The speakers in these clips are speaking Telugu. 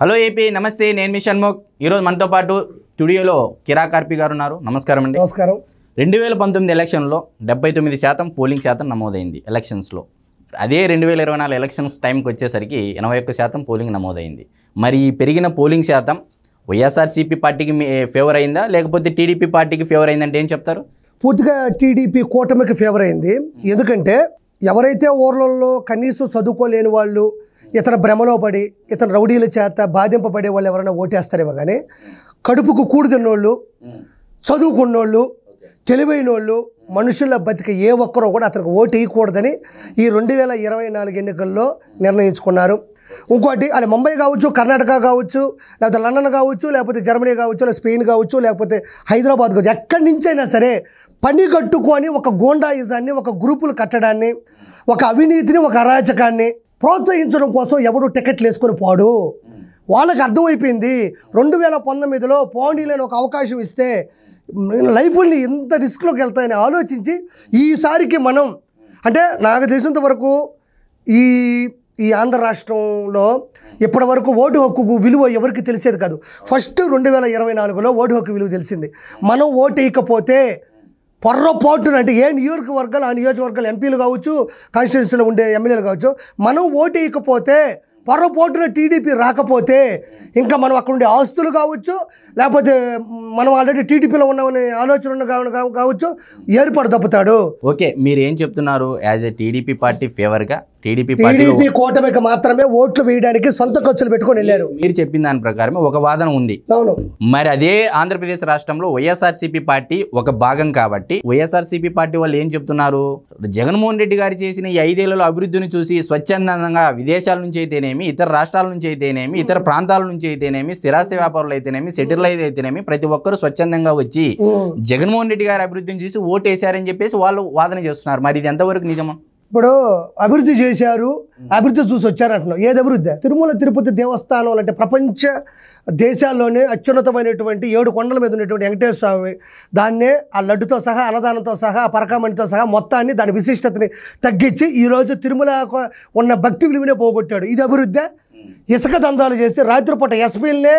హలో ఏపీ నమస్తే నేను మీ షణ్ముఖ్ ఈరోజు మనతో పాటు స్టూడియోలో కిరాకార్పి గారు ఉన్నారు. నమస్కారం అండి. నమస్కారం. 2019 ఎలక్షన్లో 79% పోలింగ్ శాతం నమోదైంది ఎలక్షన్స్లో. అదే 2024 ఎలక్షన్స్ టైంకి వచ్చేసరికి 81% పోలింగ్ నమోదైంది. మరి ఈ పెరిగిన పోలింగ్ శాతం వైఎస్ఆర్సీపీ పార్టీకి ఫేవర్ అయిందా లేకపోతే టీడీపీ పార్టీకి ఫేవర్ అయిందంటే ఏం చెప్తారు? పూర్తిగా టీడీపీ కూటమికి ఫేవర్ అయింది. ఎందుకంటే ఎవరైతే ఊర్లలో కనీసం చదువుకోలేని వాళ్ళు ఇతర భ్రమలో పడి ఇతర రౌడీల చేత బాధింపబడే వాళ్ళు ఎవరైనా ఓటేస్తారేమో కానీ కడుపుకు కూడు తిన్నోళ్ళు, చదువుకున్నోళ్ళు, తెలివైన వాళ్ళు, మనుషుల బతికి ఏ ఒక్కరో కూడా అతనికి ఓటు వేయకూడదని ఈ 2024 ఎన్నికల్లో నిర్ణయించుకున్నారు. ఇంకోటి అది ముంబై కావచ్చు, కర్ణాటక కావచ్చు, లేకపోతే లండన్ కావచ్చు, లేకపోతే జర్మనీ కావచ్చు, లేదా స్పెయిన్ కావచ్చు, లేకపోతే హైదరాబాద్ కావచ్చు, ఎక్కడి నుంచైనా సరే పని కట్టుకొని ఒక గూండాయిజాన్ని, ఒక గ్రూపులు కట్టడాన్ని, ఒక అవినీతిని, ఒక అరాచకాన్ని ప్రోత్సహించడం కోసం ఎవడు టికెట్లు వేసుకొని పోడు. వాళ్ళకి అర్థమైపోయింది 2019లో పోండిలేని ఒక అవకాశం ఇస్తే లైఫ్ని ఎంత రిస్క్లోకి వెళ్తాయని ఆలోచించి ఈసారికి మనం అంటే నాకు తెలిసినంత వరకు ఈ ఆంధ్ర రాష్ట్రంలో ఇప్పటి వరకు ఓటు హక్కు విలువ ఎవరికి తెలిసేది కాదు. ఫస్ట్ 2024లో ఓటు హక్కు విలువ తెలిసింది. మనం ఓటు వేయకపోతే పొర్రపాటున అంటే ఏ నియోజకవర్గాలు ఆ నియోజకవర్గాలు ఎంపీలు కావచ్చు, కాన్స్టిట్యూన్సీలో ఉండే ఎమ్మెల్యేలు కావచ్చు, మనం ఓటు వేయకపోతే పొర్రపాటున టీడీపీ రాకపోతే ఇంకా మనం అక్కడ ఉండే ఆస్తులు కావచ్చు, లేకపోతే మనం ఆల్రెడీ టీడీపీలో ఉన్నామనే ఆలోచన కావచ్చు, ఏర్పాటు తప్పుతాడు. ఓకే, మీరు ఏం చెప్తున్నారు? యాజ్ ఏ టీడీపీ పార్టీ ఫేవర్గా టీడీపీ కూటమికి మాత్రమే ఓట్లు వేయడానికి సొంత ఖర్చులు పెట్టుకొని వెళ్ళారు. మీరు చెప్పిన దాని ప్రకారమే ఒక వాదన ఉంది. అవును. మరి అదే ఆంధ్రప్రదేశ్ రాష్ట్రంలో వైఎస్ఆర్సీపీ పార్టీ ఒక భాగం కాబట్టి వైఎస్ఆర్సీపీ పార్టీ వాళ్ళు ఏం చెప్తున్నారు? జగన్మోహన్ రెడ్డి గారు చేసిన ఈ 5 ఏళ్లలో అభివృద్ధిని చూసి స్వచ్ఛందంగా విదేశాల నుంచి అయితేనేమి, ఇతర రాష్ట్రాల నుంచి అయితేనేమి, ఇతర ప్రాంతాల నుంచి అయితేనేమి, స్థిరాస్తి వ్యాపారులు అయితేనేమి, సెటిల్ అయితేనేమి ప్రతి ఒక్కరు స్వచ్ఛందంగా వచ్చి జగన్మోహన్ రెడ్డి గారి అభివృద్ధిని చూసి ఓటు వేశారని చెప్పేసి వాళ్ళు వాదన చేస్తున్నారు. మరి ఇది ఎంతవరకు నిజమా? ఇప్పుడు అభివృద్ధి చేశారు, అభివృద్ధి చూసి వచ్చారంటున్నాం. ఏది అభివృద్ధి? తిరుమల తిరుపతి దేవస్థానం అంటే ప్రపంచ దేశాల్లోనే అత్యున్నతమైనటువంటి 7 కొండల మీద ఉన్నటువంటి వెంకటేశ్వర స్వామి, దాన్నే ఆ లడ్డుతో సహా, అన్నదానంతో సహా, పరకామణితో సహా మొత్తాన్ని దాని విశిష్టతని తగ్గించి ఈరోజు తిరుమల ఉన్న భక్తి విలువనే పోగొట్టాడు. ఇది అభివృద్ధి? ఇసుక దందాలు చేసి రాత్రిపూట ఎస్పీలనే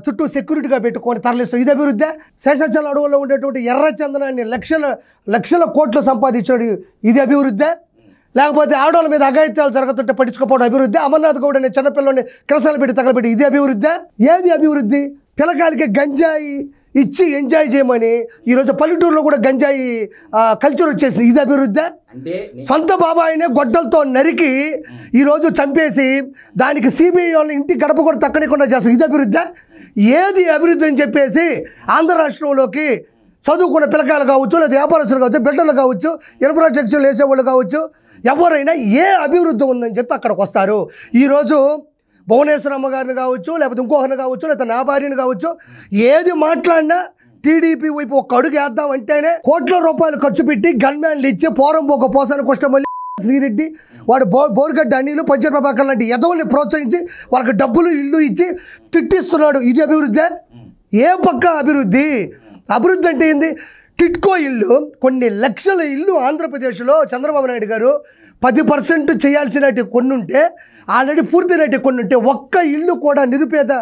చుట్టూ సెక్యూరిటీగా పెట్టుకొని తరలిస్తాం. ఇది అభివృద్ధి? శేషాచల అడవుల్లో ఉండేటువంటి ఎర్ర చందనాన్ని లక్షల కోట్లు సంపాదించాడు. ఇది అభివృద్ధి? లేకపోతే ఆడవాళ్ళ మీద అఘాయిత్యాలు జరుగుతుంటే పట్టించుకోపోవడం అభివృద్ధి? అమర్నాథ్ గౌడ్ అనే చిన్నపిల్లని కిరసాలు పెట్టి తగలబెట్టి ఇది అభివృద్ధి? ఏది అభివృద్ధి? పిల్లకాయలకి గంజాయి ఇచ్చి ఎంజాయ్ చేయమని ఈరోజు పల్లెటూరులో కూడా గంజాయి కల్చర్ వచ్చేసింది. ఇది అభివృద్ధి? సొంత బాబాయినే గొడ్డలతో నరికి ఈరోజు చంపేసి దానికి సిబిఐ వాళ్ళని ఇంటి గడప కూడా తక్కనికుండా చేస్తారు. ఇది అభివృద్ధి? ఏది అభివృద్ధి అని చెప్పేసి ఆంధ్ర రాష్ట్రంలోకి చదువుకున్న పిల్లకాయలు కావచ్చు, లేదా వ్యాపారస్తులు కావచ్చు, బిడ్డలు కావచ్చు, ఇన్ఫ్రాస్ట్రక్చర్లు వేసేవాళ్ళు కావచ్చు, ఎవరైనా ఏ అభివృద్ధి ఉందని చెప్పి అక్కడికి వస్తారు. ఈరోజు భువనేశ్వరమ్మ గారిని కావచ్చు, లేకపోతే ఇంకొకరిని కావచ్చు, లేకపోతే నా భార్యని కావచ్చు, ఏది మాట్లాడినా టీడీపీ వైపు ఒక అడుగు వేద్దాం అంటేనే కోట్ల రూపాయలు ఖర్చు పెట్టి గన్మ్యాన్లు ఇచ్చి పోరంబోక పోసాని కృష్ణమల్లి, శ్రీరెడ్డి, వాడు బోర్గడ్డ అనిలు, పంచ ప్రభాకర్ లాంటి ఎదవల్ని ప్రోత్సహించి వాళ్ళకి డబ్బులు ఇల్లు ఇచ్చి తిట్టిస్తున్నాడు. ఇది అభివృద్ధి? ఏ పక్క అభివృద్ధి? అభివృద్ధి అంటే ఏంది? టిట్కో ఇల్లు, కొన్ని లక్షల ఇల్లు ఆంధ్రప్రదేశ్లో చంద్రబాబు నాయుడు గారు 10% చేయాల్సినట్టు కొన్ని ఉంటే, ఆల్రెడీ పూర్తయినట్టు కొన్ని ఉంటే, ఒక్క ఇల్లు కూడా నిరుపేద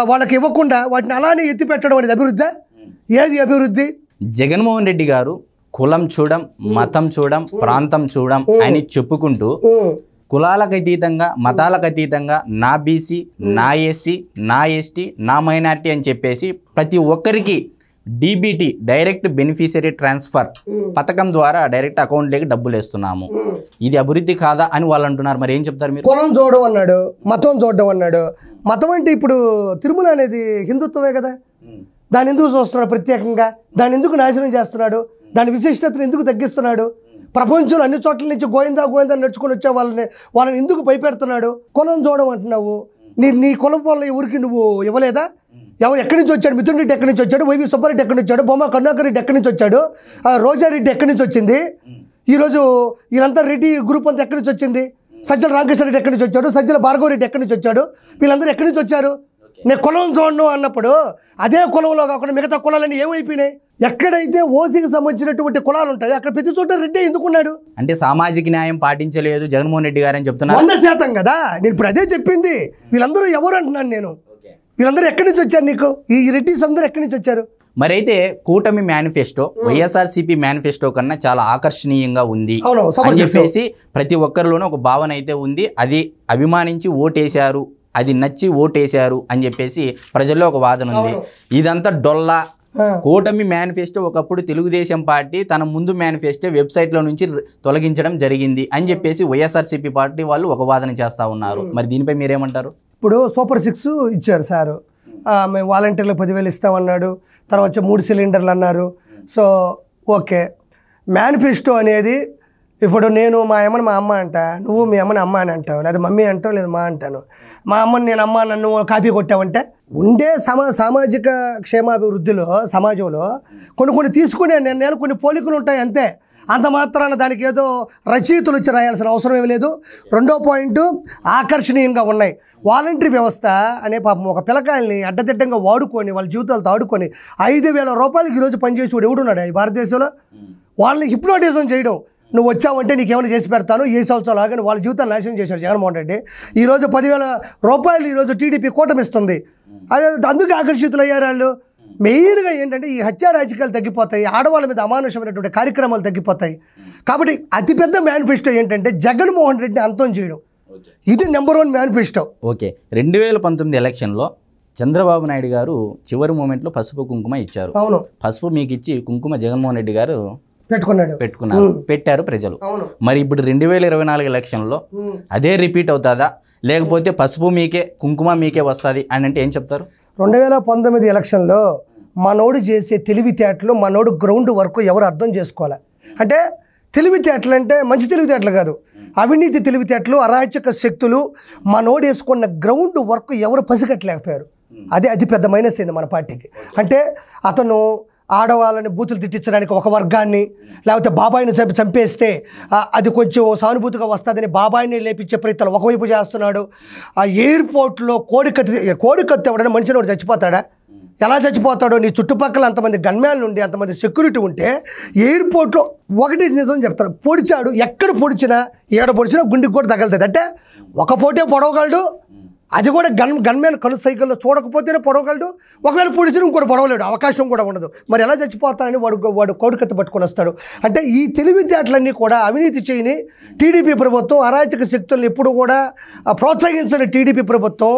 వాళ్ళకి ఇవ్వకుండా వాటిని అలానే ఎత్తిపెట్టడం అనేది అభివృద్ధి? ఏది అభివృద్ధి? జగన్మోహన్ రెడ్డి గారు కులం చూడం, మతం చూడం, ప్రాంతం చూడం అని చెప్పుకుంటూ కులాలకు అతీతంగా, మతాలకు అతీతంగా నా బీసీ, నా ఎస్సీ, నా ఎస్టీ, నా మైనార్టీ అని చెప్పేసి ప్రతి ఒక్కరికి డీబీటీ డైరెక్ట్ బెనిఫిషియరీ ట్రాన్స్ఫర్ పథకం ద్వారా డైరెక్ట్ అకౌంట్లోకి డబ్బులు వేస్తున్నాము. ఇది అభివృద్ధి కాదా అని వాళ్ళు అంటున్నారు. మరి ఏం చెప్తారు మీరు? కులం చూడడం అన్నాడు, మతం చూడడం అన్నాడు. మతం అంటే ఇప్పుడు తిరుమల అనేది హిందుత్వమే కదా. దాన్ని ఎందుకు చూస్తున్నాడు ప్రత్యేకంగా? దాన్ని ఎందుకు నాశనం చేస్తున్నాడు? దాని విశిష్టతను ఎందుకు తగ్గిస్తున్నాడు? ప్రపంచంలో అన్ని చోట్ల నుంచి గోయిందా నడుచుకొని వచ్చే వాళ్ళని ఎందుకు భయపెడుతున్నాడు? కులం చూడడం అంటున్నావు. నీ కులం వల్ల ఊరికి నువ్వు ఇవ్వలేదా? ఎవరు ఎక్కడి నుంచి వచ్చాడు? మిథున్ రెడ్డి ఎక్కడి నుంచి వచ్చాడు? వైవి సుబ్బారెడ్డి ఎక్కడి నుంచి వచ్చాడు? బొమ్మ కరుణాకర్ రెడ్డి ఎక్కడి నుంచి వచ్చాడు? రోజారెడ్డి ఎక్కడి నుంచి వచ్చింది? ఈరోజు వీళ్ళంతా రెడ్డి గ్రూప్ అంతా ఎక్కడి నుంచి వచ్చింది? సజ్జల రామకృష్ణ రెడ్డి ఎక్కడి నుంచి వచ్చాడు? సజ్జల భార్గవ రెడ్డి ఎక్కడి నుంచి వచ్చాడు? వీళ్ళందరూ ఎక్కడి నుంచి వచ్చారు? నేను కులం చూడను అన్నప్పుడు అదే కులంలో కాకుండా మిగతా కులాలన్నీ ఏమైపోయినాయి? ఎక్కడైతే ఓసీకి సంబంధించినటువంటి కులాలు ఉంటాయో అక్కడ ప్రతి చోట రెడ్డి ఎందుకున్నాడు అంటే సామాజిక న్యాయం పాటించలేదు జగన్మోహన్ రెడ్డి గారు అని చెప్తున్నారు. 100% కదా. నేను ఇప్పుడు అదే చెప్పింది. వీళ్ళందరూ ఎవరు అంటున్నాను నేను. వీళ్ళందరూ ఎక్కడి నుంచి వచ్చారు? నీకు ఈ రెడ్డిస్ అందరూ ఎక్కడి నుంచి వచ్చారు? మరైతే కూటమి మేనిఫెస్టో వైఎస్ఆర్సీపీ మేనిఫెస్టో కన్నా చాలా ఆకర్షణీయంగా ఉంది అని చెప్పేసి ప్రతి ఒక్కరిలోనూ ఒక భావన అయితే ఉంది. అది అభిమానించి ఓటేశారు, అది నచ్చి ఓటేశారు అని చెప్పేసి ప్రజల్లో ఒక వాదన ఉంది. ఇదంతా డొల్లా. కూటమి మేనిఫెస్టో ఒకప్పుడు తెలుగుదేశం పార్టీ తన ముందు మేనిఫెస్టో వెబ్సైట్లో నుంచి తొలగించడం జరిగింది అని చెప్పేసి వైఎస్ఆర్సీపీ పార్టీ వాళ్ళు ఒక వాదన చేస్తూ ఉన్నారు. మరి దీనిపై మీరేమంటారు? ఇప్పుడు సూపర్ 6 ఇచ్చారు సారు. మేము వాలంటీర్లకు 10,000 ఇస్తామన్నాడు. తర్వాత 3 సిలిండర్లు అన్నారు. సో ఓకే, మేనిఫెస్టో అనేది ఇప్పుడు నేను మా అమ్మని మా అమ్మ అంట, నువ్వు మీ అమ్మని అమ్మ అని అంటావు, లేదా మమ్మీ అంటావు, లేదా మా అంటాను. మా అమ్మని నేను అమ్మ నన్ను కాపీ కొట్టావంటే ఉండే సామాజిక క్షేమాభివృద్ధిలో సమాజంలో కొన్ని తీసుకునే నిర్ణయాలు కొన్ని పోలికలు ఉంటాయి అంతే. అంత మాత్రాన దానికి ఏదో రచయితలు వచ్చి రాయాల్సిన అవసరం ఏమీ లేదు. రెండో పాయింట్, ఆకర్షణీయంగా ఉన్నాయి. వాలంటరీ వ్యవస్థ అనే పాపం ఒక పిల్లకాయల్ని అడ్డదిడ్డంగా వాడుకొని వాళ్ళ జీవితాలతో ఆడుకొని 5,000 రూపాయలకి ఈరోజు పనిచేసి ఎవడున్నాడు ఈ భారతదేశంలో? వాళ్ళని హిప్నోటిజం చేయడం, నువ్వు వచ్చావంటే నీకేమైనా చేసి పెడతాను, 7 సంవత్సరాలు ఆగని వాళ్ళ జీవితాలు నాశనం చేశాడు జగన్మోహన్ రెడ్డి. ఈరోజు 10,000 రూపాయలు ఈరోజు టీడీపీ కూటమిస్తుంది. అదే అందుకే ఆకర్షితులు అయ్యారు వాళ్ళు. మెయిన్గా ఏంటంటే ఈ హత్యా రాజకీయాలు తగ్గిపోతాయి, ఆడవాళ్ళ మీద అమానుషమైనటువంటి కార్యక్రమాలు తగ్గిపోతాయి. కాబట్టి అతిపెద్ద మేనిఫెస్టో ఏంటంటే జగన్మోహన్ రెడ్డిని అంతం చేయడం. ఇది నెంబర్ 1 మేనిఫెస్టో. ఓకే, 2019 ఎలక్షన్లో చంద్రబాబు నాయుడు గారు చివరి మూమెంట్లో పసుపు కుంకుమ ఇచ్చారు. అవును, పసుపు మీకు ఇచ్చి కుంకుమ జగన్మోహన్ రెడ్డి గారు పెట్టారు ప్రజలు. మరి ఇప్పుడు 2024 ఎలక్షన్లో అదే రిపీట్ అవుతుందా, లేకపోతే పసుపు మీకే కుంకుమ మీకే వస్తుంది అని అంటే ఏం చెప్తారు? 2019 ఎలక్షన్లో మనోడు చేసే తెలివితేటలు, మనోడు గ్రౌండ్ వర్క్ ఎవరు అర్థం చేసుకోవాలి. అంటే తెలివితేటలు అంటే మంచి తెలివితేటలు కాదు, అవినీతి తెలివితేటలు, అరాచక శక్తులు. మనోడు వేసుకున్న గ్రౌండ్ వర్క్ ఎవరు పసిగట్టలేకపోయారు. అదే అతి పెద్ద మైనస్ అయింది మన పార్టీకి. అంటే అతను ఆడవాళ్ళని బూతులు తిట్టించడానికి ఒక వర్గాన్ని, లేకపోతే బాబాయిని చంపేస్తే అది కొంచెం సానుభూతిగా వస్తుందని బాబాయిని లేపించే ప్రయత్నాలు ఒకవైపు చేస్తున్నాడు. ఆ ఎయిర్పోర్ట్లో కోడికత్తి ఎవడైనా మనిషిని ఒకటి చచ్చిపోతాడా? ఎలా చచ్చిపోతాడో? నీ చుట్టుపక్కల అంతమంది గన్మ్యాన్లు ఉండి అంతమంది సెక్యూరిటీ ఉంటే ఎయిర్పోర్ట్లో ఒకటి నిజం చెప్తాడు, పొడిచాడు. ఎక్కడ పొడిచినా ఏడ పొడిచినా గుండెకి కూడా తగలుతుంది. అంటే ఒక పోటే పొడవగలడు, అది కూడా గన్మ్యాన్ కళ్ళు సైకిల్లో చూడకపోతేనే పొడవగలడు. ఒకవేళ పొడిచిన ఇంకోటి పొడవలేడు, అవకాశం కూడా ఉండదు. మరి ఎలా చచ్చిపోతానని వాడు కోడికత్తి పట్టుకొని వస్తాడు. అంటే ఈ తెలివితేటలన్నీ కూడా అవినీతి చేయని టీడీపీ ప్రభుత్వం, అరాచక శక్తులను ఎప్పుడు కూడా ప్రోత్సహించని టీడీపీ ప్రభుత్వం,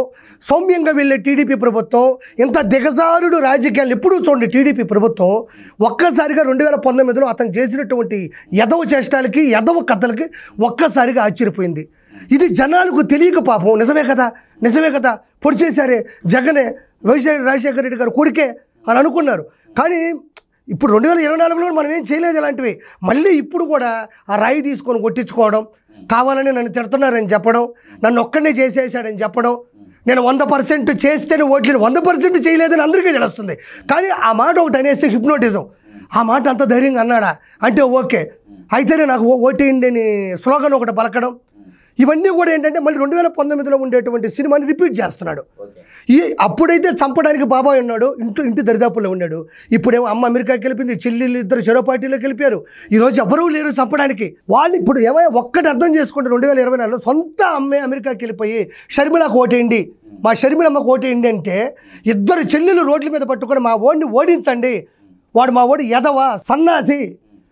సౌమ్యంగా వెళ్ళే టీడీపీ ప్రభుత్వం, ఇంత దిగజారుడు రాజకీయాలు ఎప్పుడూ చూడండి టీడీపీ ప్రభుత్వం. ఒక్కసారిగా 2019లో అతను చేసినటువంటి ఎదవ చేష్టాలకి, ఎదవ కథలకి ఒక్కసారిగా ఆశ్చర్యపోయింది. ఇది జనాలకు తెలియక పాపం నిజమే కదా పొడిచేశారే జగనే, రాజశేఖర రెడ్డి గారు కొడుకే అని అనుకున్నారు. కానీ ఇప్పుడు 2024లో మనం ఏం చేయలేదు ఇలాంటివి. మళ్ళీ ఇప్పుడు కూడా ఆ రాయి తీసుకొని కొట్టించుకోవడం, కావాలని నన్ను తిడుతున్నారని చెప్పడం, నన్ను ఒక్కడనే చేసేసాడని చెప్పడం, నేను 100% చేస్తేనే ఓట్లేదు, 100% చేయలేదని అందరికీ తెలుస్తుంది. కానీ ఆ మాట ఒకటి అనేస్తే హిప్నోటిజం. ఆ మాట అంత ధైర్యంగా అన్నాడా అంటే ఓకే, అయితేనే నాకు ఓటేయండి అని స్లోగన్ ఒకటి పలకడం, ఇవన్నీ కూడా ఏంటంటే మళ్ళీ 2019లో ఉండేటువంటి సినిమాని రిపీట్ చేస్తున్నాడు. అప్పుడైతే చంపడానికి బాబాయ్ ఉన్నాడు, ఇంటి దరిదాపుల్లో ఉన్నాడు. ఇప్పుడేమో అమ్మ అమెరికాకి వెళ్ళిపోయింది, చెల్లెళ్ళు ఇద్దరు చెరో పార్టీలోకి వెళ్ళిపోయారు. ఈరోజు ఎవరూ లేరు చంపడానికి. వాళ్ళు ఇప్పుడు ఏమైనా ఒక్కటి అర్థం చేసుకుంటే 2024లో సొంత అమ్మే అమెరికాకి వెళ్ళిపోయి షర్మిలకు ఓటేయండి, మా షర్మిలమ్మకు ఓటేయండి అంటే, ఇద్దరు చెల్లెలు రోడ్ల మీద పట్టుకొని మా ఓడిని ఓడించండి, వాడు మా ఓడి ఎదవ సన్నాసి,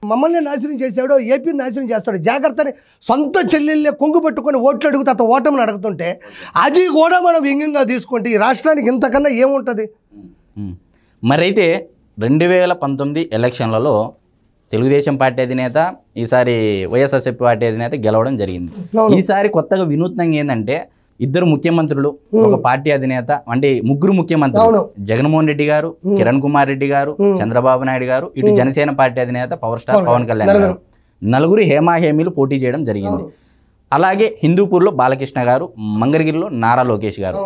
మమ్మల్ని నాశనం చేశాడు, ఏపీని నాశనం చేస్తాడు, జాగ్రత్తని సొంత చెల్లెళ్ళే కొంగు పట్టుకొని ఓట్లు అడుగుతా ఓటమిని అడుగుతుంటే, అది కూడా మనం వ్యంగ్యంగా తీసుకుంటే ఈ రాష్ట్రానికి ఇంతకన్నా ఏముంటుంది? మరైతే 2019 ఎలక్షన్లలో తెలుగుదేశం పార్టీ అధినేత, ఈసారి వైఎస్ఆర్సీపీ పార్టీ అధినేత గెలవడం జరిగింది. ఈసారి కొత్తగా వినూత్నంగా ఏంటంటే ఇద్దరు ముఖ్యమంత్రులు, ఒక పార్టీ అధినేత, అంటే ముగ్గురు ముఖ్యమంత్రులు, జగన్మోహన్ రెడ్డి గారు, కిరణ్ కుమార్ రెడ్డి గారు, చంద్రబాబు నాయుడు గారు, ఇటు జనసేన పార్టీ అధినేత పవర్ స్టార్ పవన్ కళ్యాణ్ గారు, నలుగురు హేమీలు పోటీ చేయడం జరిగింది. అలాగే హిందూపూర్లో బాలకృష్ణ గారు, మంగళగిరిలో నారా లోకేష్ గారు.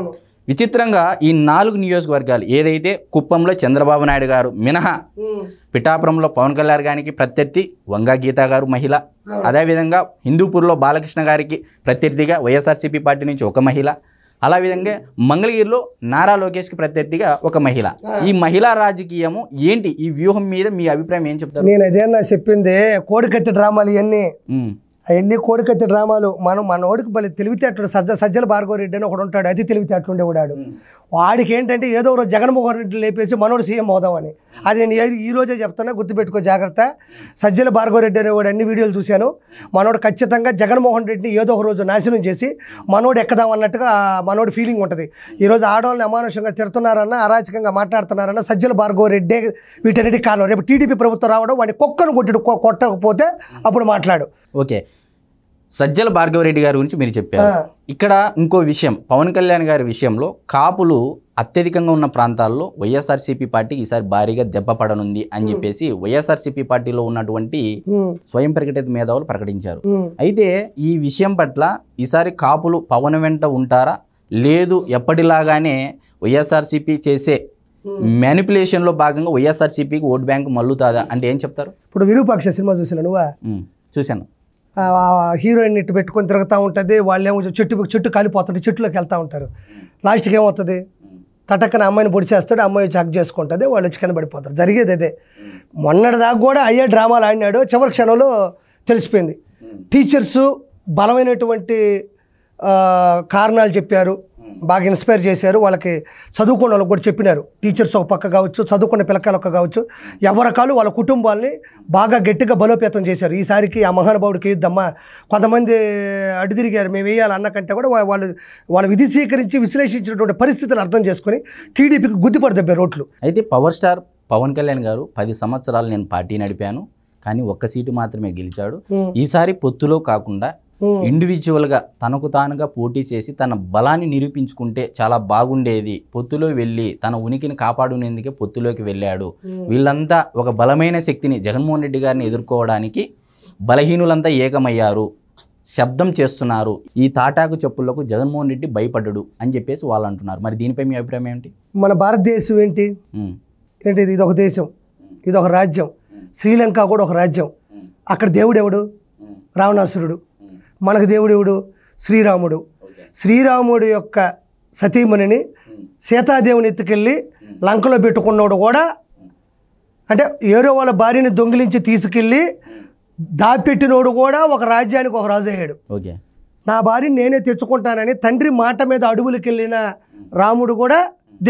విచిత్రంగా ఈ 4 నియోజకవర్గాలు ఏదైతే కుప్పంలో చంద్రబాబు నాయుడు గారు మినహా, పిఠాపురంలో పవన్ కళ్యాణ్ గారికి ప్రత్యర్థి వంగా గీతా గారు మహిళ, అదేవిధంగా హిందూపూర్లో బాలకృష్ణ గారికి ప్రత్యర్థిగా వైఎస్ఆర్సీపీ పార్టీ నుంచి ఒక మహిళ, అలా విధంగా మంగళగిరిలో నారా లోకేష్కి ప్రత్యర్థిగా ఒక మహిళ. ఈ మహిళా రాజకీయము ఏంటి, ఈ వ్యూహం మీద మీ అభిప్రాయం ఏం చెప్తారు? నేను అదేనా చెప్పింది, కోడికత్తి డ్రామాలు ఇవన్నీ అవన్నీ కోడికత్తి డ్రామాలు. మనోడికి బలి తెలివితేటలు సజ్జల భార్గవరెడ్డి అని ఒకడు ఉంటాడు, అతి తెలివితేటలు ఉండేవాడు. వాడికి ఏంటంటే ఏదో రోజు జగన్మోహన్ రెడ్డి లేపేసి మనోడు సీఎం అవుదామని. అది నేను ఈ రోజే చెప్తున్నా, గుర్తుపెట్టుకో జాగ్రత్త. సజ్జల భార్గవరెడ్డి అనేవాడు అన్ని వీడియోలు చూశాను. మనోడు ఖచ్చితంగా జగన్మోహన్ రెడ్డిని ఏదో ఒక రోజు నాశనం చేసి మనోడు ఎక్కదాం అన్నట్టుగా మనోడు ఫీలింగ్ ఉంటుంది. ఈరోజు ఆడవాళ్ళని అమానుషంగా తిడుతున్నారన్న, అరాచకంగా మాట్లాడుతున్నారన్న సజ్జల భార్గవరెడ్డి వీటన్నిటికి కారణం. రేపు టీడీపీ ప్రభుత్వం రావడం, వాడిని కుక్కను కొట్టకపోతే అప్పుడు మాట్లాడు. ఓకే, సజ్జల భార్గవరెడ్డి గారి గురించి మీరు చెప్పారు. ఇక్కడ ఇంకో విషయం, పవన్ కళ్యాణ్ గారి విషయంలో కాపులు అత్యధికంగా ఉన్న ప్రాంతాల్లో వైఎస్ఆర్సీపీ పార్టీకి ఈసారి భారీగా దెబ్బ పడనుంది అని చెప్పేసి వైఎస్ఆర్సీపీ పార్టీలో ఉన్నటువంటి స్వయం ప్రకటిత మేధావులు ప్రకటించారు. అయితే ఈ విషయం పట్ల ఈసారి కాపులు పవన్ వెంట ఉంటారా, లేదు ఎప్పటిలాగానే వైఎస్ఆర్సీపీ చేసే మ్యానిపులేషన్లో భాగంగా వైఎస్ఆర్సీపీకి ఓట్ బ్యాంక్ మల్లుతాదా అంటే ఏం చెప్తారు? ఇప్పుడు విరూపాక్ష సినిమా చూసినా నువ్వా? చూశాను. హీరోయిన్ ఇట్టు పెట్టుకొని తిరుగుతూ ఉంటుంది, వాళ్ళేమో చెట్టు కాలిపోతుంది, చెట్టులోకి వెళ్తూ ఉంటారు. లాస్ట్కి ఏమవుతుంది, తటక్కన అమ్మాయిని పొడిచేస్తాడు, అమ్మాయి వచ్చి హక్ చేసుకుంటుంది, వాళ్ళు వచ్చి కింద పడిపోతారు. జరిగేది అదే. మొన్నటిదాకా కూడా అయ్యే డ్రామాలు ఆడినాడు, చివరి క్షణంలో తెలిసిపోయింది. టీచర్సు బలమైనటువంటి కారణాలు చెప్పారు, బాగా ఇన్స్పైర్ చేశారు. వాళ్ళకి చదువుకున్న వాళ్ళకి కూడా చెప్పినారు. టీచర్స్ ఒక పక్క కావచ్చు, చదువుకున్న పిల్లకాయలు ఒక కావచ్చు, ఎవరికాలు వాళ్ళ కుటుంబాల్ని బాగా గట్టిగా బలోపేతం చేశారు. ఈసారికి ఆ మహానుభావుడికి ఇద్దమ్మా, కొంతమంది అడ్డు తిరిగారు మేము వేయాలి అన్నకంటే కూడా వాళ్ళు విధి స్వీకరించి విశ్లేషించినటువంటి పరిస్థితులు అర్థం చేసుకొని టీడీపీకి గుద్దిపడి దెబ్బారు ఓట్లు. అయితే పవర్ స్టార్ పవన్ కళ్యాణ్ గారు 10 సంవత్సరాలు నేను పార్టీ నడిపాను, కానీ ఒక్క సీటు మాత్రమే గెలిచాడు. ఈసారి పొత్తులో కాకుండా ఇండివిజువల్గా తనకు తానుగా పోటీ చేసి తన బలాన్ని నిరూపించుకుంటే చాలా బాగుండేది, పొత్తులో వెళ్ళి తన ఉనికిని కాపాడునేందుకే పొత్తులోకి వెళ్ళాడు. వీళ్ళంతా ఒక బలమైన శక్తిని జగన్మోహన్ రెడ్డి గారిని ఎదుర్కోవడానికి బలహీనులంతా ఏకమయ్యారు, శబ్దం చేస్తున్నారు. ఈ తాటాకు చెప్పులకు జగన్మోహన్ రెడ్డి భయపడ్డాడు అని చెప్పేసి వాళ్ళు అంటున్నారు. మరి దీనిపై మీ అభిప్రాయం ఏంటి? మన భారతదేశం ఏంటి, ఇది ఒక దేశం, ఇది ఒక రాజ్యం. శ్రీలంక కూడా ఒక రాజ్యం. అక్కడ దేవుడు ఎవడు? రావణాసురుడు. మనకు దేవుడు ఎవడు? శ్రీరాముడు. శ్రీరాముడు యొక్క సతీమణిని సీతాదేవిని ఎత్తుకెళ్ళి లంకలో పెట్టుకున్నాడు కూడా, అంటే ఏరో వాళ్ళ భార్యని దొంగిలించి తీసుకెళ్ళి దాపెట్టినోడు కూడా ఒక రాజ్యానికి ఒక రాజు అయ్యాడు. ఓకే, నా భార్యని నేనే తెచ్చుకుంటానని తండ్రి మాట మీద అడవులకు వెళ్ళిన రాముడు కూడా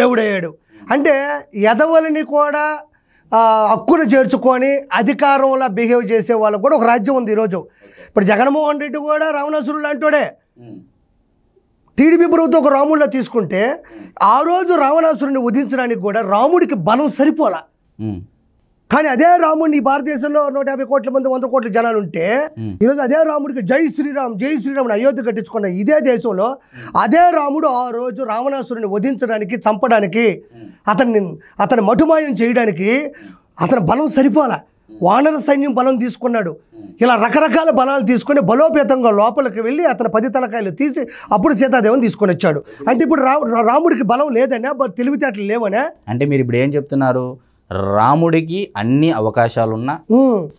దేవుడయ్యాడు. అంటే ఎదవలని కూడా హక్కును చేర్చుకొని అధికారంలో బిహేవ్ చేసే వాళ్ళకు కూడా ఒక రాజ్యం ఉంది ఈరోజు. ఇప్పుడు జగన్మోహన్ రెడ్డి కూడా రావణాసురుడు లాంటోడే. టీడీపీ ప్రభుత్వం ఒక రాముడిలో తీసుకుంటే ఆ రోజు రావణాసురుడిని వధించడానికి కూడా రాముడికి బలం సరిపోలా. కానీ అదే రాముడిని ఈ భారతదేశంలో 150 కోట్ల మంది 100 కోట్ల జనాలు ఉంటే ఈరోజు అదే రాముడికి జై శ్రీరామ్ జై శ్రీరామ్ అయోధ్య కట్టించుకున్న ఇదే దేశంలో అదే రాముడు ఆ రోజు రావణాసురుడిని వధించడానికి, చంపడానికి, అతని మటుమాయం చేయడానికి అతని బలం సరిపోలా. వానర సైన్యం బలం తీసుకున్నాడు. ఇలా రకరకాల బలాలు తీసుకొని బలోపేతంగా లోపలికి వెళ్ళి అతను 10 తలకాయలు తీసి అప్పుడు సీతాదేవిని తీసుకొని వచ్చాడు. అంటే ఇప్పుడు రాముడికి బలం లేదనే, తెలివితేటలు లేవనే. అంటే మీరు ఇప్పుడు ఏం చెప్తున్నారు? రాముడికి అన్ని అవకాశాలున్నా,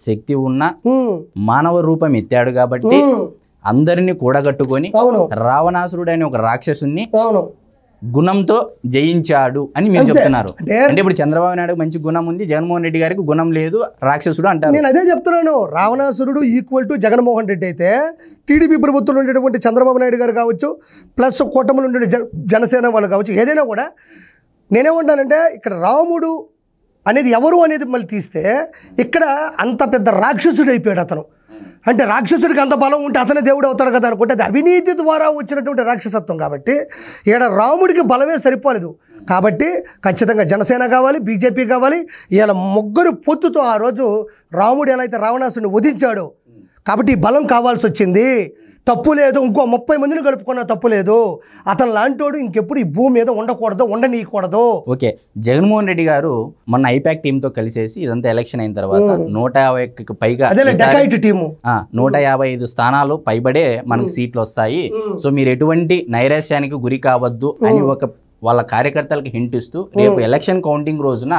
శక్తి ఉన్నా, మానవ రూపం ఎత్తాడు కాబట్టి అందరినీ కూడగట్టుకొని రావణాసురుడు అనే ఒక రాక్షసుని గుణంతో జయించాడు అని మీరు చెప్తున్నారు. అంటే ఇప్పుడు చంద్రబాబు నాయుడు మంచి గుణం ఉంది, జగన్మోహన్ రెడ్డి గారికి గుణం లేదు, రాక్షసుడు అంటారు. నేను అదే చెప్తున్నాను. రావణాసురుడు ఈక్వల్ టు జగన్మోహన్ రెడ్డి అయితే టీడీపీ ప్రభుత్వంలో ఉండేటువంటి చంద్రబాబు నాయుడు గారు కావచ్చు, ప్లస్ కూటమిలో ఉండే జనసేన వాళ్ళు కావచ్చు, ఏదైనా కూడా నేనేమంటానంటే ఇక్కడ రాముడు అనేది ఎవరు అనేది మళ్ళీ తీస్తే ఇక్కడ అంత పెద్ద రాక్షసుడు అయిపోయాడు అతను. అంటే రాక్షసుడికి అంత బలం ఉంటే అతనే దేవుడు అవుతాడు కదా అనుకుంటే అది అవినీతి ద్వారా వచ్చినటువంటి రాక్షసత్వం. కాబట్టి ఇక్కడ రాముడికి బలమే సరిపోలేదు. కాబట్టి ఖచ్చితంగా జనసేన కావాలి, బీజేపీ కావాలి. ఇలా ముగ్గురు పొత్తుతో ఆ రోజు రాముడు ఎలా అయితే రావణాసుడిని వధించాడో కాబట్టి బలం కావాల్సి వచ్చింది. తప్పు లేదు, ఇంకో 30 మందిని కలుపుకున్న తప్పు లేదు. అతను లాంటోడు ఇంకెప్పుడు ఈ భూమి మీద ఉండకూడదు, ఉండనీయకూడదు. ఓకే, జగన్మోహన్ రెడ్డి గారు మొన్న ఐపాక్ టీంతో కలిసేసి ఇదంతా ఎలక్షన్ అయిన తర్వాత 150కి పైగా 155 స్థానాలు పైబడే మనకు సీట్లు వస్తాయి. సో మీరు ఎటువంటి నైరాశ్యానికి గురి కావద్దు అని ఒక వాళ్ళ కార్యకర్తలకు హింట్ ఇస్తూ రేపు ఎలక్షన్ కౌంటింగ్ రోజున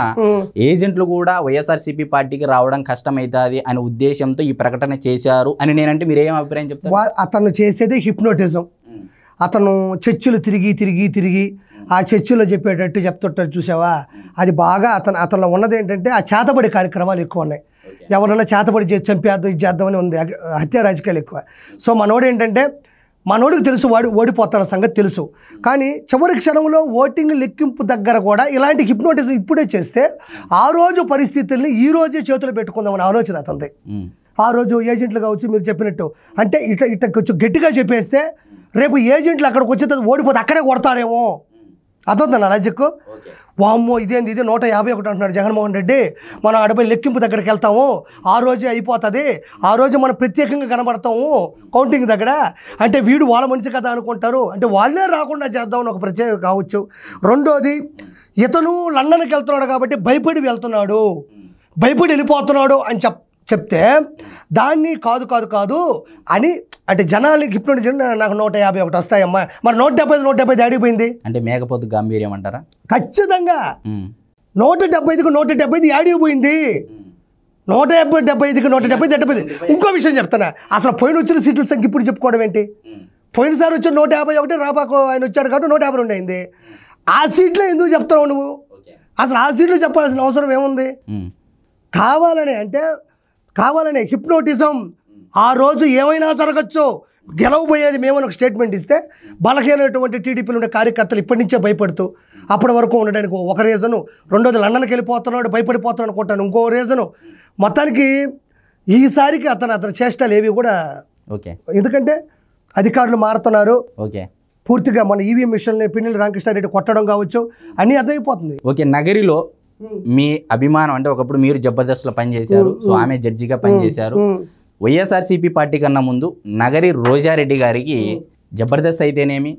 ఏజెంట్లు కూడా వైఎస్ఆర్సీపీ పార్టీకి రావడం కష్టమవుతుంది అనే ఉద్దేశంతో ఈ ప్రకటన చేశారు అని నేనంటే మీరేం అభిప్రాయం చెప్తారు? అతను చేసేది హిప్నోటిజం. అతను చర్చిలు తిరిగి ఆ చర్చిలో చెప్పేటట్టు చెప్తుంటారు చూసావా, అది బాగా అతనిలో ఉన్నది ఏంటంటే ఆ చేతబడి కార్యక్రమాలు ఎక్కువ ఉన్నాయి. ఎవరైనా చేతబడి చేసి చంపేద్దాం ఇది చేద్దామని ఉంది, హత్య రాజకీయాలు ఎక్కువ. సో మనోడు ఏంటంటే మనోడికి తెలుసు వాడు ఓడిపోతాడు సంగతి తెలుసు, కానీ చివరి క్షణంలో ఓటింగ్ లెక్కింపు దగ్గర కూడా ఇలాంటి హిప్నోటిజం ఇప్పుడే చేస్తే ఆ రోజు పరిస్థితుల్ని ఈ రోజే చేతులు పెట్టుకుందామని ఆలోచన అతనిది. ఆ రోజు ఏజెంట్లు కావచ్చు మీరు చెప్పినట్టు, అంటే ఇట్లా కొంచెం గట్టిగా చెప్పేస్తే రేపు ఏజెంట్లు అక్కడికి వచ్చే ఓడిపోతే అక్కడే కొడతారేమో, అదొద్దా లాజిక్. వామ్మో ఇది 151 అంటున్నాడు జగన్మోహన్ రెడ్డి, మనం ఆడపై లెక్కింపు దగ్గరికి వెళ్తాము, ఆ రోజే అయిపోతుంది, ఆ రోజు మనం ప్రత్యేకంగా కనబడతాము కౌంటింగ్ దగ్గర, అంటే వీడు వాళ్ళ మనిషి కదా అనుకుంటారు, అంటే వాళ్ళే రాకుండా చేద్దామని ఒక ప్రత్యేకత కావచ్చు. రెండోది, ఇతను లండన్కి వెళ్తున్నాడు కాబట్టి భయపడి వెళ్ళిపోతున్నాడు అని చెప్తే దాన్ని కాదు అని, అంటే జనాలకి హిప్నోటిజం నాకు 151 వస్తాయమ్మా, మరి 175 ఆడిపోయింది అంటే మేకపోతు గాంభీర్యం అంటారా? ఖచ్చితంగా 175కి 175 ఆడిపోయింది, 175కి 175. ఇంకో విషయం చెప్తాను, అసలు పోయిన వచ్చిన సీట్ల సంఖ్య ఇప్పుడు చెప్పుకోవడం ఏంటి? పోయినసారి వచ్చిన 151, రాబాకు ఆయన వచ్చాడు కాబట్టి 152 అయింది. ఆ సీట్లో ఎందుకు చెప్తున్నావు నువ్వు? అసలు ఆ సీట్లో చెప్పాల్సిన అవసరం ఏముంది? కావాలనే హిప్నోటిజం, ఆ రోజు ఏమైనా జరగచ్చు, గెలవబోయేది మేమని ఒక స్టేట్మెంట్ ఇస్తే బలహీనటువంటి టీడీపీలో ఉండే కార్యకర్తలు ఇప్పటి నుంచే భయపడుతూ అప్పటి వరకు ఉండడానికి ఒక రీజను, రెండోది లండన్కి వెళ్ళిపోతున్నాడు భయపడిపోతున్నాడు అనుకుంటాను ఇంకో రీజను. మొత్తానికి ఈసారికి అతని చేష్టాలు ఏవి కూడా ఎందుకంటే అధికారులు మారుతున్నారు, పూర్తిగా మన ఈవీఎం మిషన్ని పిన్నెల్లి రామకృష్ణారెడ్డి కొట్టడం కావచ్చు అన్నీ అర్థమైపోతుంది. నగరిలో మీ అభిమానం అంటే ఒకప్పుడు మీరు జబర్దస్త్లో పనిచేశారు, సో ఆమె జడ్జిగా పనిచేశారు. వైఎస్ఆర్సీపీ పార్టీ కన్నా ముందు నగరి రోజారెడ్డి గారికి జబర్దస్త్ అయితేనేమి,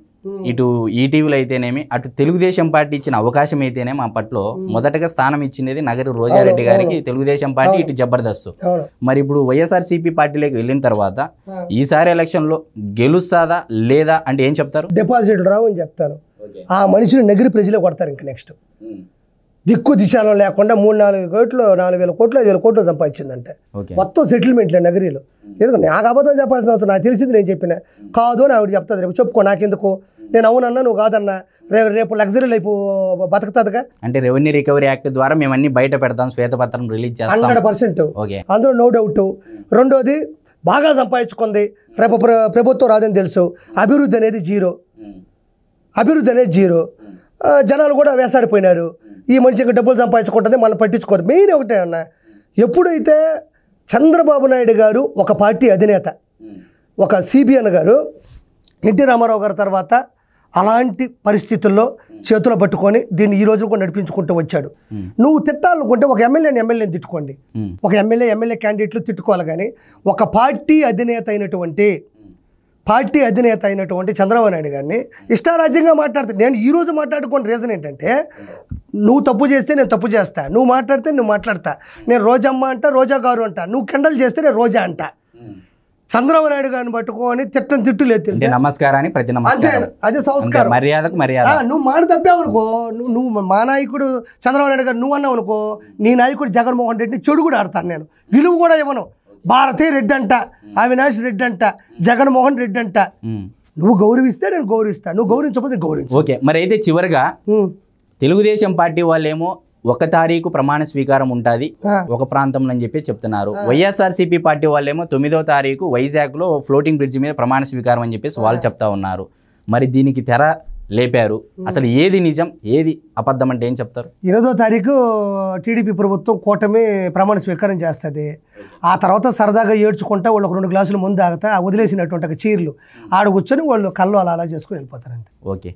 ఇటు ఈటీవీలో అయితేనేమి, అటు తెలుగుదేశం పార్టీ ఇచ్చిన అవకాశం అయితేనేమి ఆ పట్లో మొదటగా స్థానం ఇచ్చినది నగరి రోజారెడ్డి గారికి తెలుగుదేశం పార్టీ, ఇటు జబర్దస్త్. మరి ఇప్పుడు వైఎస్ఆర్సీపీ పార్టీలోకి వెళ్ళిన తర్వాత ఈసారి ఎలక్షన్లో గెలుస్తాదా లేదా అంటే ఏం చెప్తారు? డిపాజిట్లు రావు అని చెప్తాను. ఆ మనిషిని నగరి ప్రజలే కొడతారు. ఇంక నెక్స్ట్ దిక్కు దిశాలం లేకుండా 3-4 కోట్లు 4,000 కోట్లు 5,000 కోట్లు సంపాదించిందంటే మొత్తం సెటిల్మెంట్లే నగరీలో. ఎందుకంటే నాకు అబద్ధం చెప్పాల్సిన అవసరం, నాకు తెలిసింది నేను చెప్పిన కాదు అని ఆవిడ చెప్తుంది. రేపు చెప్పుకో, నాకెందుకు, నేను అవునన్నా నువ్వు కాదన్నా, రేపు లగ్జరీ లైఫ్ బతుకుతుందిగా. అంటే రెవెన్యూ రికవరీ యాక్ట్ ద్వారా మేము అన్ని బయట పెడతాం, శ్వేతపత్రం రిలీజ్ చేస్తాం 100%, అందులో నో డౌట్. రెండోది బాగా సంపాదించుకుంది, రేపు ప్రభుత్వం రాదని తెలుసు, అభివృద్ధి అనేది జీరో, జనాలు కూడా వేసారిపోయినారు. ఈ మనిషికి డబ్బులు సంపాదించుకుంటుంది, మనం పట్టించుకోదు. మెయిన్ ఒకటే అన్న, ఎప్పుడైతే చంద్రబాబు నాయుడు గారు ఒక పార్టీ అధినేత, ఒక సిబిఎన్ గారు ఎన్టీ రామారావు గారి తర్వాత అలాంటి పరిస్థితుల్లో చేతులు పట్టుకొని దీన్ని ఈ రోజు కూడా నడిపించుకుంటూ వచ్చాడు. నువ్వు తిట్టాలనుకుంటే ఒక ఎమ్మెల్యేని తిట్టుకోండి, ఒక ఎమ్మెల్యే క్యాండిడేట్లు తిట్టుకోవాలి, కానీ ఒక పార్టీ అధినేత అయినటువంటి చంద్రబాబు నాయుడు గారిని ఇష్టారాజ్యంగా మాట్లాడుతాను. నేను ఈరోజు మాట్లాడుకున్న రీజన్ ఏంటంటే, నువ్వు తప్పు చేస్తే నేను తప్పు చేస్తా, నువ్వు మాట్లాడితే నువ్వు మాట్లాడతా, నేను రోజమ్మ అంట, రోజా గారు అంట, నువ్వు కెండల్ చేస్తే నేను రోజా అంట. చంద్రబాబు నాయుడు గారిని పట్టుకొని తిట్టు లేదు తెలుసు, నమస్కారాన్ని ప్రతి నమస్కారం, అదే సంస్కారం, మర్యాదకు మర్యాద. నువ్వు మాట తప్పావనుకో, నువ్వు మా నాయకుడు చంద్రబాబు నాయుడు గారు నువ్వు అన్నావు అనుకో, నీ నాయకుడు జగన్మోహన్ రెడ్డిని చెడు కూడా ఆడతాను, నేను విలువ కూడా ఇవ్వను. భారతీ రెడ్డి అంట, అవినాష్ రెడ్డి అంట, జగన్మోహన్ రెడ్డి అంట. నువ్వు గౌరవిస్తే నేను గౌరవిస్తా, నువ్వు గౌరవించకపోతే గౌరవించు. ఓకే, మరి అయితే చివరిగా తెలుగుదేశం పార్టీ వాళ్ళేమో 1 తారీఖు ప్రమాణ స్వీకారం ఉంటుంది ఒక ప్రాంతంలో అని చెప్పి చెప్తున్నారు. వైఎస్ఆర్సీపీ పార్టీ వాళ్ళేమో 9వ తారీఖు వైజాగ్లో ఫ్లోటింగ్ బ్రిడ్జ్ మీద ప్రమాణ స్వీకారం అని చెప్పేసి వాళ్ళు చెప్తా ఉన్నారు. మరి దీనికి తెర లేపారు, అసలు ఏది నిజం ఏది అబద్ధం అంటే ఏం చెప్తారు? 8వ తారీఖు టీడీపీ ప్రభుత్వం కూటమి ప్రమాణ స్వీకారం చేస్తుంది. ఆ తర్వాత సరదాగా ఏడ్చుకుంటా వాళ్ళు 2 గ్లాసులు ముందు తాగుతా వదిలేసినటువంటి చీరలు ఆడ కూర్చొని వాళ్ళు కళ్ళు అలా చేసుకుని వెళ్ళిపోతారు అంతే. ఓకే.